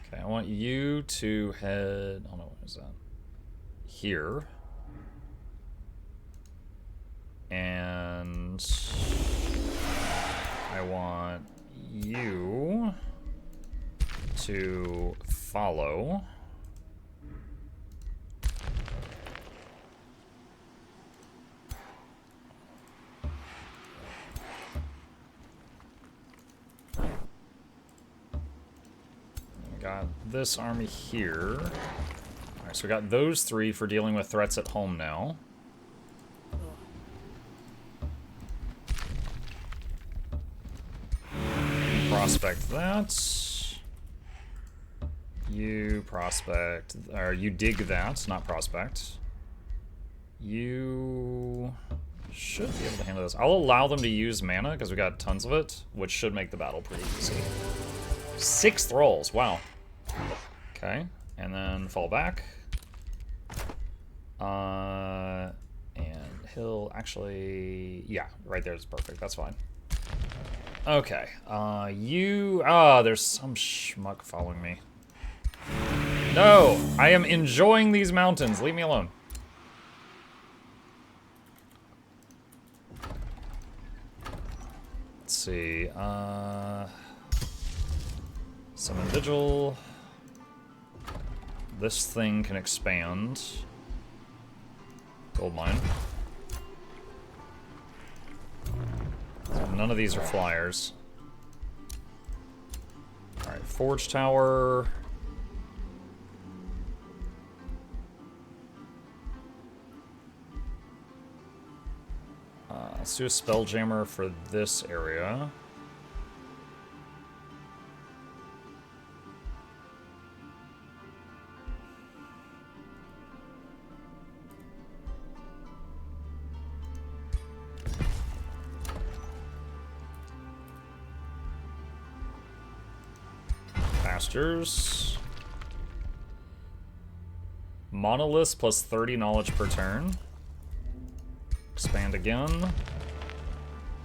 Okay, I want you to head... Oh no, what is that? Here. And... I want you to follow... Got this army here. Alright, so we got those three for dealing with threats at home now. Prospect that. You prospect, or you dig that, not prospect. You should be able to handle this. I'll allow them to use mana because we got tons of it, which should make the battle pretty easy. 6 thralls, wow. Okay, and then fall back. And he'll actually, yeah, right there is perfect, that's fine. Okay, there's some schmuck following me. No, I am enjoying these mountains, leave me alone. Let's see, summon Vigil. This thing can expand. Gold mine. So none of these are flyers. Alright, Forge Tower. Let's do a Spelljammer for this area. Pastures. Monoliths plus 30 knowledge per turn. Expand again.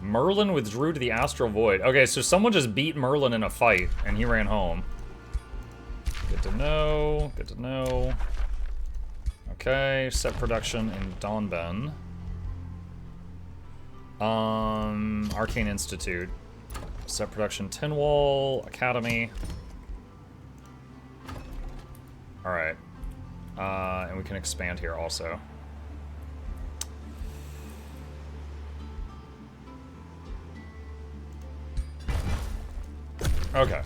Merlin withdrew to the Astral Void. Okay, so someone just beat Merlin in a fight, and he ran home. Good to know, good to know. Okay, set production in Donben. Arcane Institute. Set production Tinwall, Academy. Alright. And we can expand here also. Okay.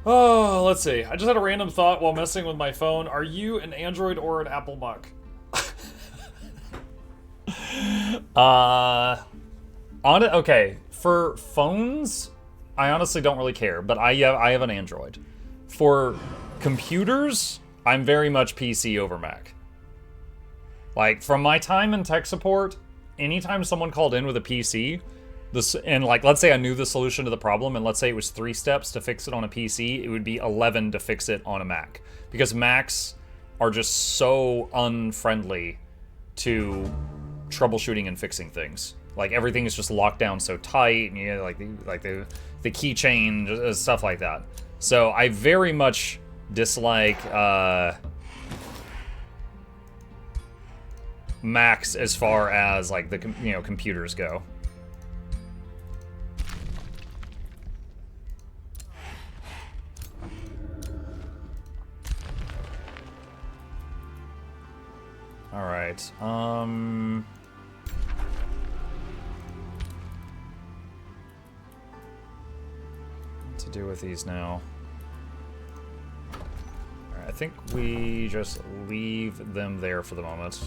Oh, let's see. I just had a random thought while messing with my phone. Are you an Android or an Apple muck? Okay. For phones, I honestly don't really care, but I have an Android. For computers, I'm very much PC over Mac. Like, from my time in tech support, anytime someone called in with a PC, and like, let's say I knew the solution to the problem, and let's say it was 3 steps to fix it on a PC, it would be 11 to fix it on a Mac. Because Macs are just so unfriendly to troubleshooting and fixing things. Like, everything is just locked down so tight, and you know, like the keychain, stuff like that. So I very much dislike Macs as far as like the computers go. All right. What to do with these now? All right, I think we just leave them there for the moment.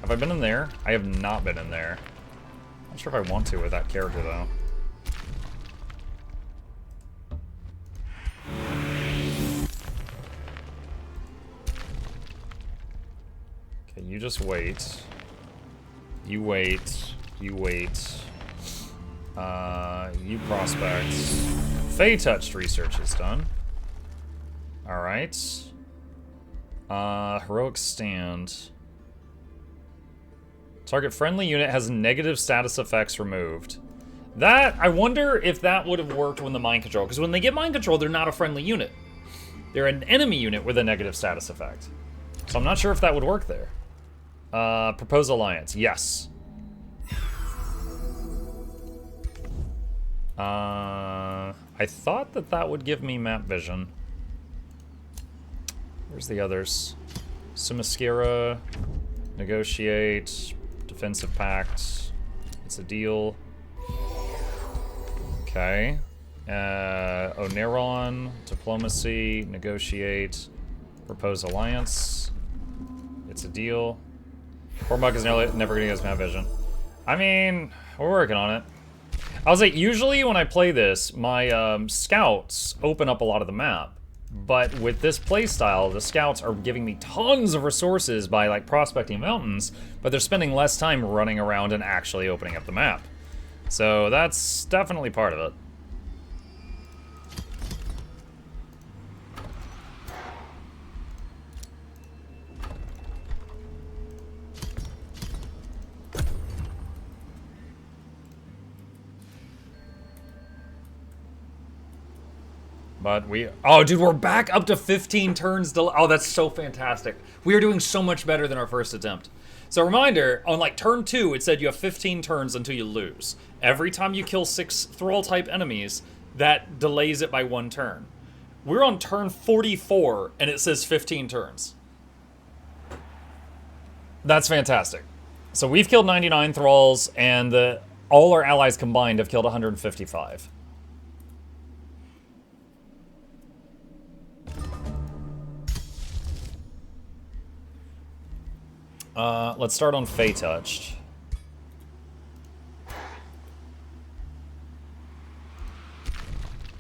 Have I been in there? I have not been in there. Not sure if I want to with that character though. Okay, you just wait. You wait. You wait. You prospect. Fey touched research is done. Alright. Heroic stand. Target friendly unit has negative status effects removed. That, I wonder if that would have worked when the mind control, because when they get mind control, they're not a friendly unit. They're an enemy unit with a negative status effect. So I'm not sure if that would work there. Propose alliance. Yes. I thought that would give me map vision. Where's the others? Sumaskira, negotiate, defensive pact. It's a deal. Okay. Oneron, diplomacy, negotiate, propose alliance. It's a deal. Cormac is never gonna get his map vision. I mean, we're working on it. I was like, usually when I play this, my scouts open up a lot of the map. But with this playstyle, the scouts are giving me tons of resources by like prospecting mountains, but they're spending less time running around and actually opening up the map. So that's definitely part of it. But oh dude, we're back up to 15 turns. Oh, that's so fantastic. We are doing so much better than our first attempt. So reminder, on like turn 2, it said you have 15 turns until you lose. Every time you kill 6 Thrall type enemies, that delays it by 1 turn. We're on turn 44, and it says 15 turns. That's fantastic. So we've killed 99 Thralls, and all our allies combined have killed 155. Let's start on Fey Touched.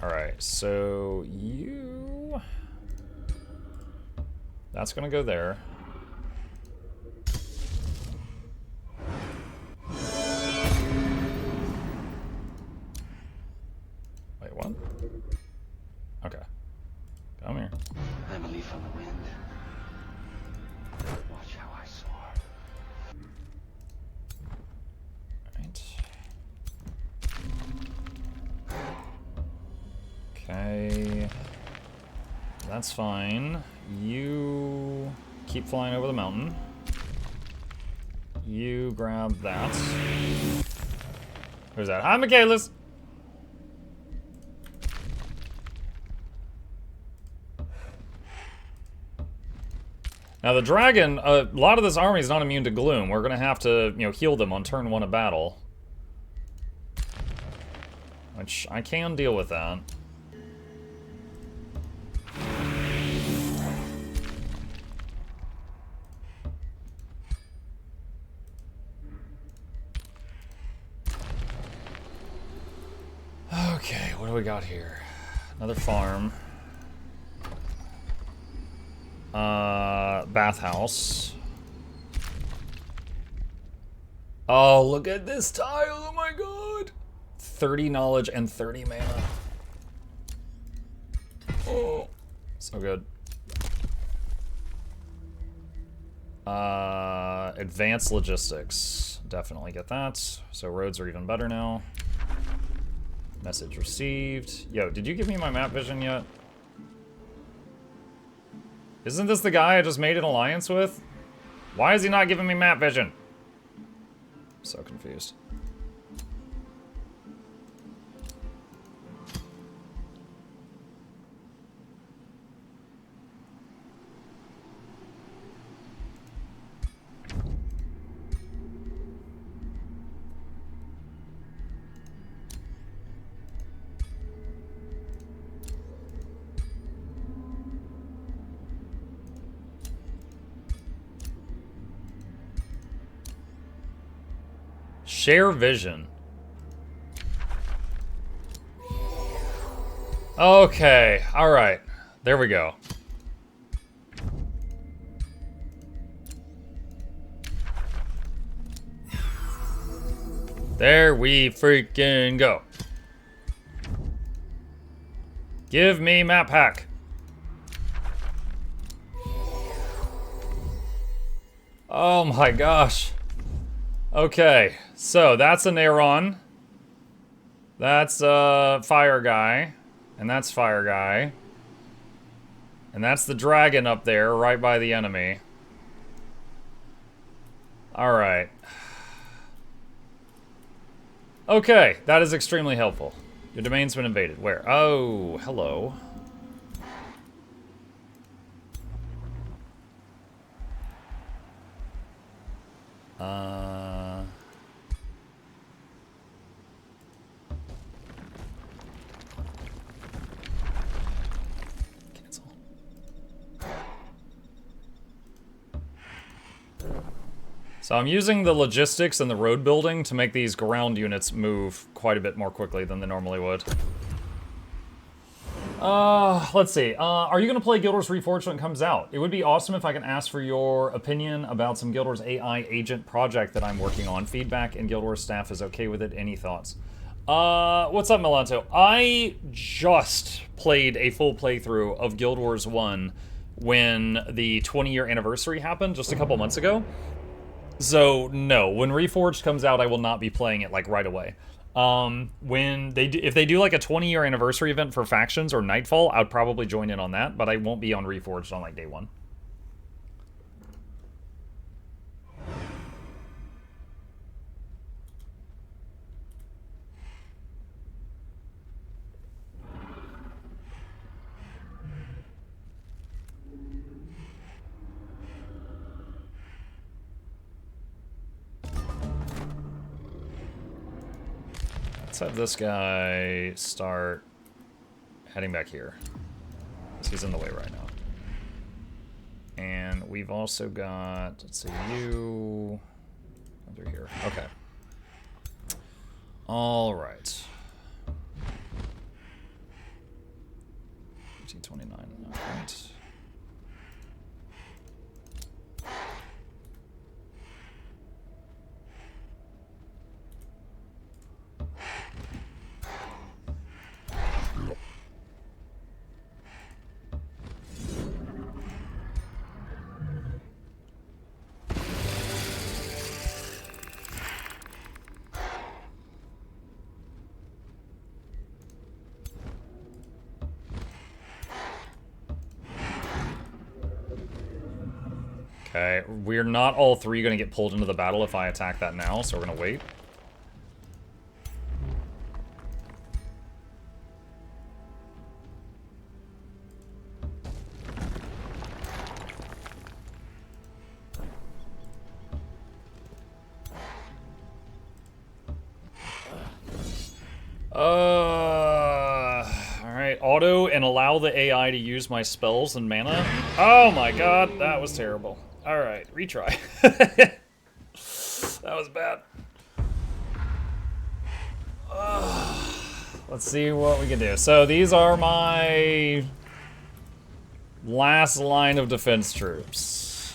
Alright, so you... That's gonna go there. Wait, what? Okay. Come here. I'm a leaf on the wind. Watch how I soar. Right. Okay. That's fine. You keep flying over the mountain. You grab that. Who's that? Hi, Michaelis! Now the dragon, a lot of this army is not immune to gloom. We're gonna have to, heal them on turn 1 of battle. Which, I can deal with that. Okay, what do we got here? Another farm. Bathhouse. Oh, look at this tile, oh my god! 30 knowledge and 30 mana. Oh, so good. Advanced logistics. Definitely get that. So roads are even better now. Message received. Yo, did you give me my map vision yet? Isn't this the guy I just made an alliance with? Why is he not giving me map vision? I'm so confused. Share vision. Okay, alright. There we go. There we freaking go. Give me map hack. Oh my gosh. Okay, so that's an Aeron. That's Fire Guy. And that's Fire Guy. And that's the dragon up there, right by the enemy. Alright. Okay, that is extremely helpful. Your domain's been invaded. Where? Oh, hello. Cancel. So I'm using the logistics and the road building to make these ground units move quite a bit more quickly than they normally would. Let's see. Are you going to play Guild Wars Reforged when it comes out? It would be awesome if I can ask for your opinion about some Guild Wars AI agent project that I'm working on. Feedback and Guild Wars staff is okay with it. Any thoughts? What's up, Melanto? I just played a full playthrough of Guild Wars 1 when the 20-year anniversary happened just a couple months ago. So, no. When Reforged comes out, I will not be playing it, like, right away. If they do like a 20-year anniversary event for factions or Nightfall, I'd probably join in on that, but I won't be on Reforged on like day one. Let's have this guy start heading back here, because he's in the way right now. And we've also got, let's see, you under here. Okay. All right. 1529. All right. Okay, we're not all three going to get pulled into the battle if I attack that now, so we're going to wait. Alright, auto and allow the AI to use my spells and mana. Oh my god, that was terrible. Alright, retry. That was bad. Let's see what we can do. So these are my last line of defense troops.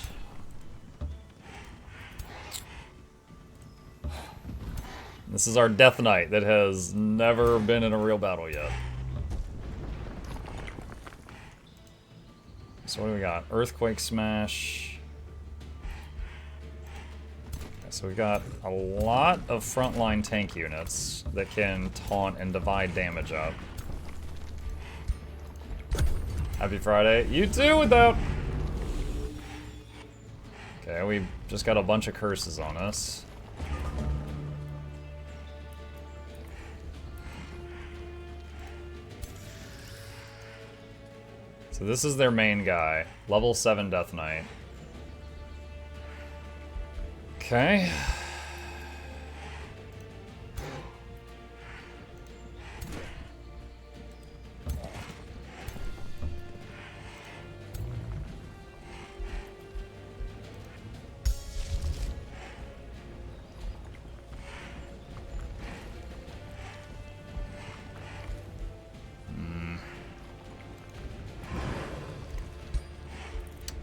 This is our Death Knight that has never been in a real battle yet. So what do we got? Earthquake Smash. Okay, so we've got a lot of frontline tank units that can taunt and divide damage up. Happy Friday. You too with that! Okay, we just got a bunch of curses on us. So this is their main guy. Level 7 Death Knight. Okay.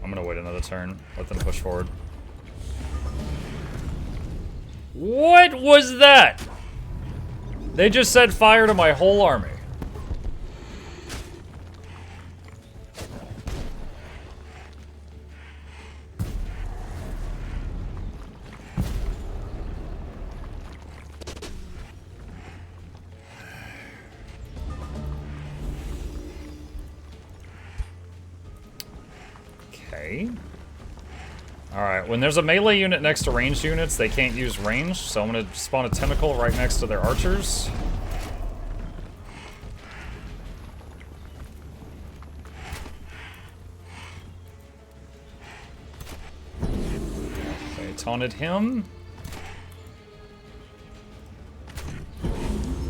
I'm gonna wait another turn. Let them push forward. What was that? They just set fire to my whole army. Okay. Alright, when there's a melee unit next to ranged units, they can't use range, so I'm gonna spawn a tentacle right next to their archers. They taunted him.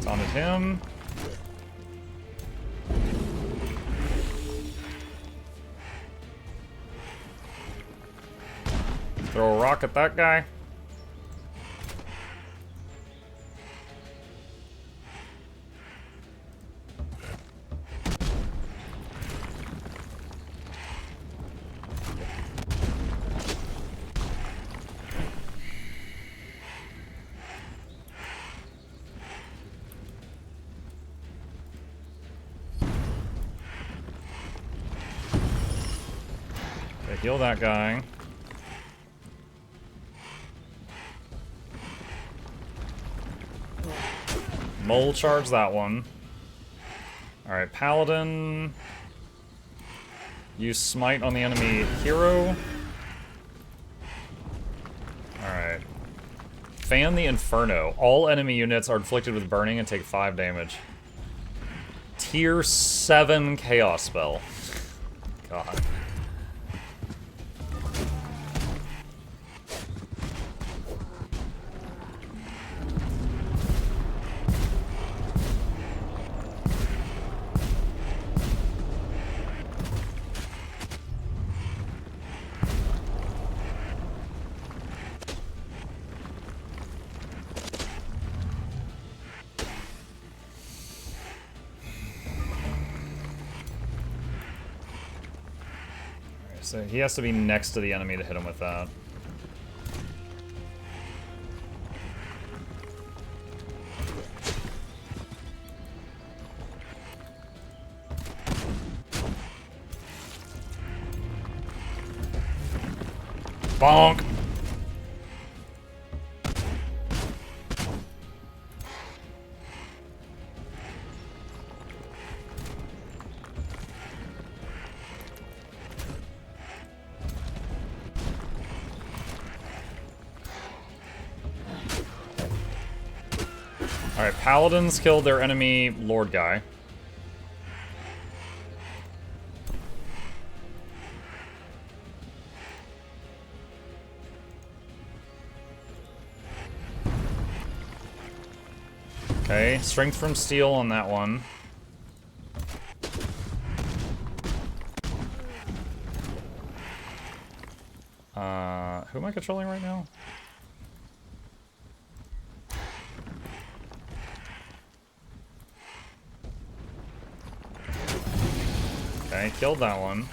Taunted him. Throw a rock at that guy. Okay, heal that guy. Mole charge that one. Alright, Paladin. Use Smite on the enemy hero. Alright. Fan the Inferno. All enemy units are inflicted with burning and take 5 damage. Tier 7 Chaos spell. God. So he has to be next to the enemy to hit him with that. Bonk! Alright, Paladins killed their enemy Lord guy. Okay, strength from steel on that one. Who am I controlling right now? Okay, killed that one.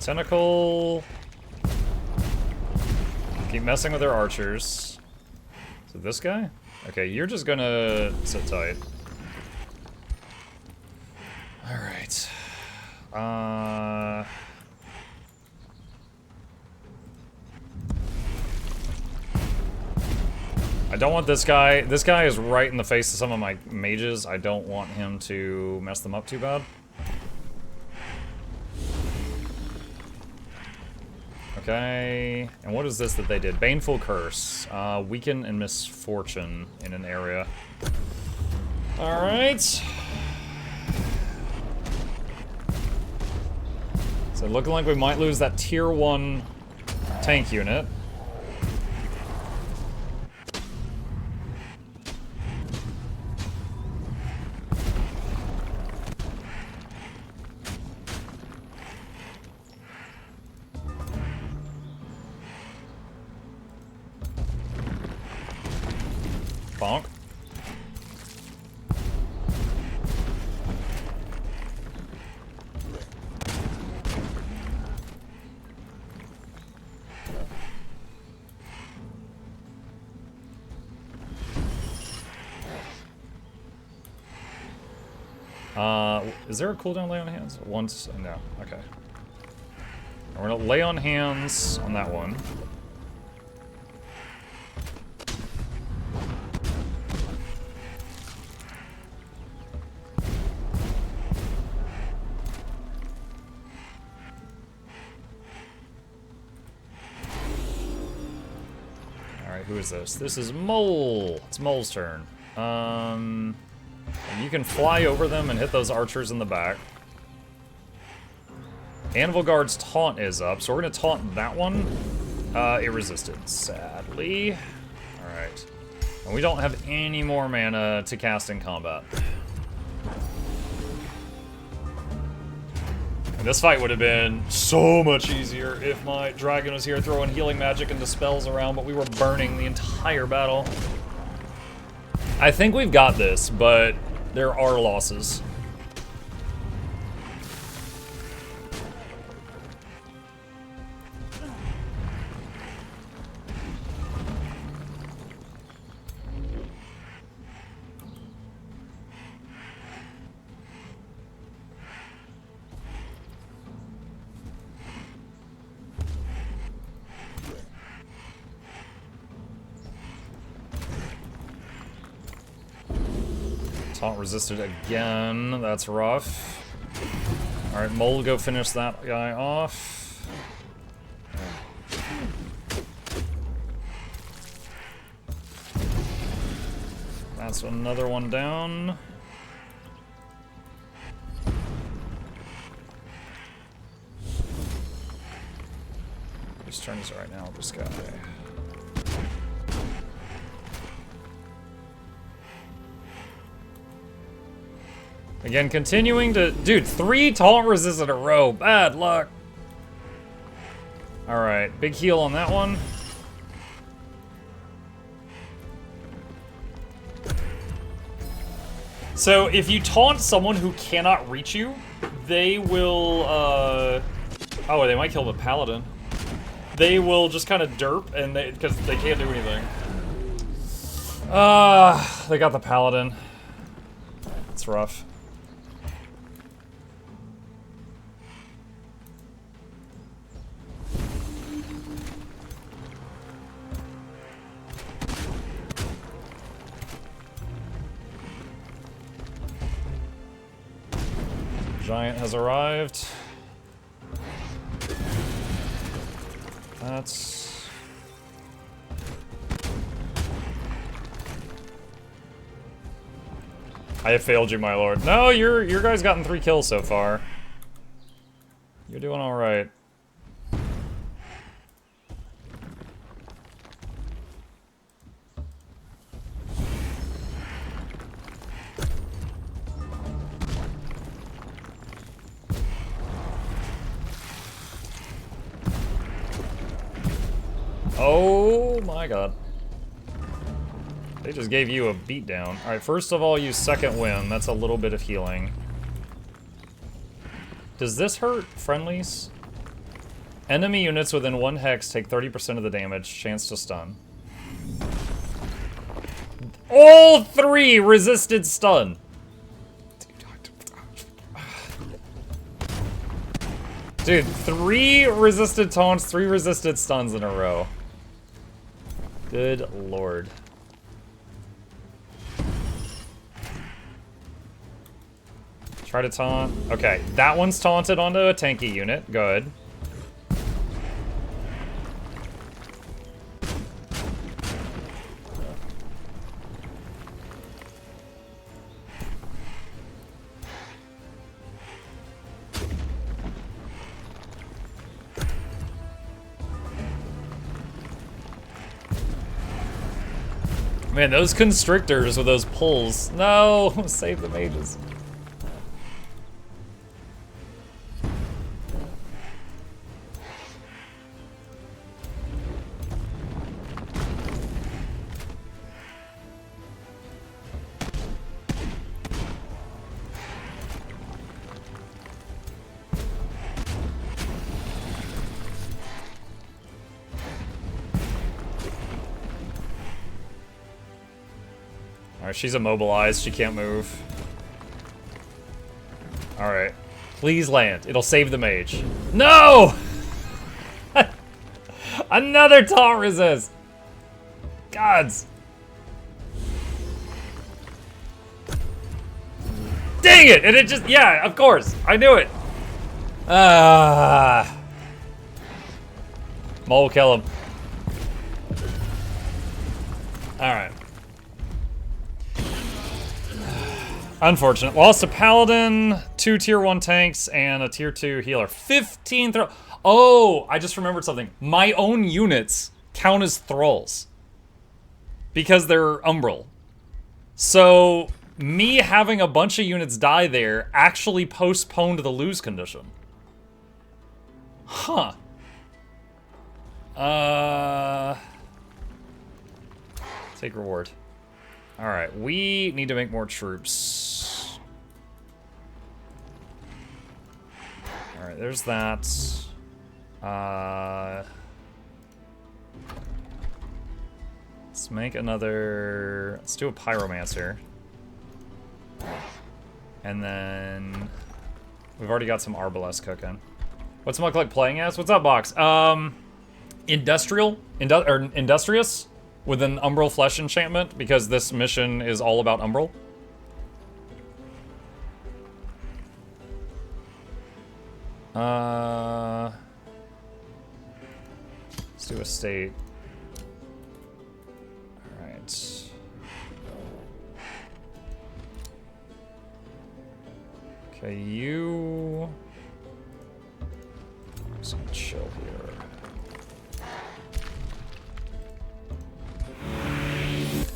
Tentacle. Keep messing with their archers. So this guy? Okay, you're just gonna sit tight. Alright. I don't want this guy. This guy is right in the face of some of my mages. I don't want him to mess them up too bad. Okay, and what is this that they did? Baneful Curse. Weaken and Misfortune in an area. Alright. So looking like we might lose that tier 1 tank unit. Bonk. Is there a cooldown lay on hands? Once? No. Okay. We're gonna lay on hands on that one. who is this? This is Mole. It's Mole's turn. And you can fly over them and hit those archers in the back. Anvil Guard's taunt is up, so we're gonna taunt that one. It resisted, sadly. Alright. And we don't have any more mana to cast in combat. And this fight would have been so much easier if my dragon was here throwing healing magic and dispels around, but we were burning the entire battle. I think we've got this, but there are losses. Taunt resisted again. That's rough. Alright, Mole, go finish that guy off. That's another one down. Whose turn is it right now? This guy. Again, continuing to... Dude, 3 taunt resists in a row. Bad luck. Alright, big heal on that one. So, if you taunt someone who cannot reach you, they will, Oh, they might kill the paladin. They will just kind of derp, and because they can't do anything. They got the paladin. It's rough. Giant has arrived. That's... I have failed you, my lord. No, your guy's gotten 3 kills so far. You're doing all right. Oh my god. They just gave you a beatdown. Alright, first of all, use second wind. That's a little bit of healing. Does this hurt friendlies? Enemy units within 1 hex take 30% of the damage. Chance to stun. All 3 resisted stun. Dude, 3 resisted taunts, 3 resisted stuns in a row. Good lord. Try to taunt. Okay, that one's taunted onto a tanky unit. Good. Man, those constrictors with those pulls. No, save the mages. Alright, she's immobilized. She can't move. Alright. Please land. It'll save the mage. No! Another taunt resist! Gods! Dang it! And it just... Yeah, of course! I knew it! Mole, kill him. Alright. Unfortunate. Lost a paladin, 2 tier 1 tanks, and a tier 2 healer. 15 throw. Oh, I just remembered something. My own units count as thralls. Because they're umbral. So, me having a bunch of units die there actually postponed the lose condition. Huh. Take reward. Alright, we need to make more troops. Alright, there's that. Let's make another... Let's do a pyromancer. And then... We've already got some arbalest cooking. What's Mukluk playing as? What's up, Box? Industrious? With an Umbral Flesh enchantment, because this mission is all about Umbral. Let's do a state. Alright. Okay, you... Just gonna chill here.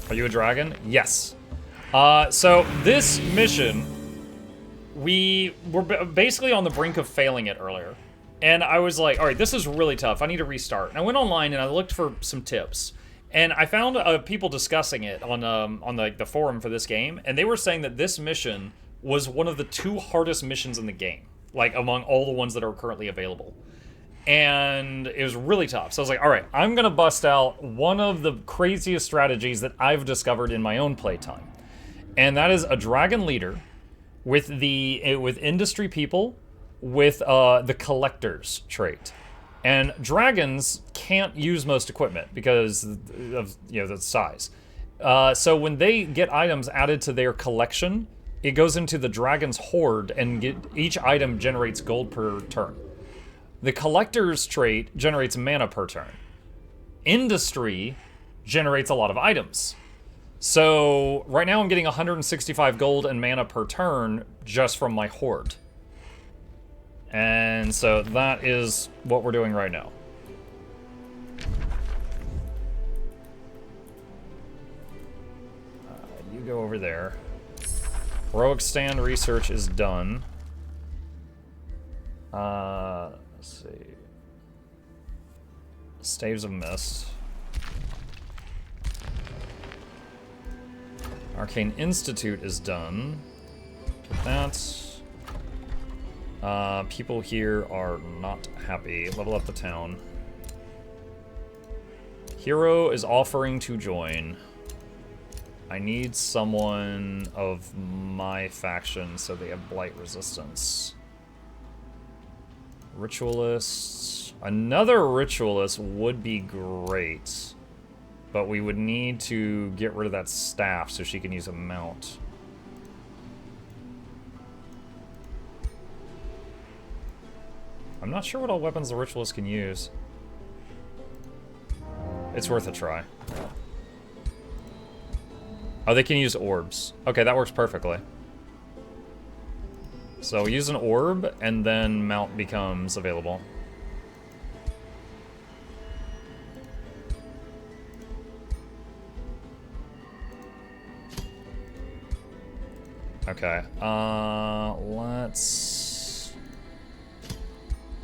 Are you a dragon? Yes. So this mission, we were basically on the brink of failing it earlier. And I was like, all right, this is really tough. I need to restart. And I went online and I looked for some tips. And I found people discussing it on the forum for this game. And they were saying that this mission was one of the 2 hardest missions in the game. Like, among all the ones that are currently available. And it was really tough. So I was like, all right, I'm going to bust out one of the craziest strategies that I've discovered in my own playtime. And that is a dragon leader with industry people with the collector's trait. And dragons can't use most equipment because of the size. So when they get items added to their collection, it goes into the dragon's hoard and each item generates gold per turn. The collector's trait generates mana per turn. Industry generates a lot of items. So right now I'm getting 165 gold and mana per turn just from my hoard. And so that is what we're doing right now. You go over there. Heroic stand research is done. Let's see. Staves of Mist. Arcane Institute is done. Get that. People here are not happy. Level up the town. Hero is offering to join. I need someone of my faction so they have blight resistance. Ritualists. Another ritualist would be great. But we would need to get rid of that staff so she can use a mount. I'm not sure what all weapons the ritualist can use. It's worth a try. Oh, they can use orbs. Okay, that works perfectly. So use an orb, and then mount becomes available. Okay, let's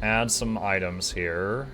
add some items here.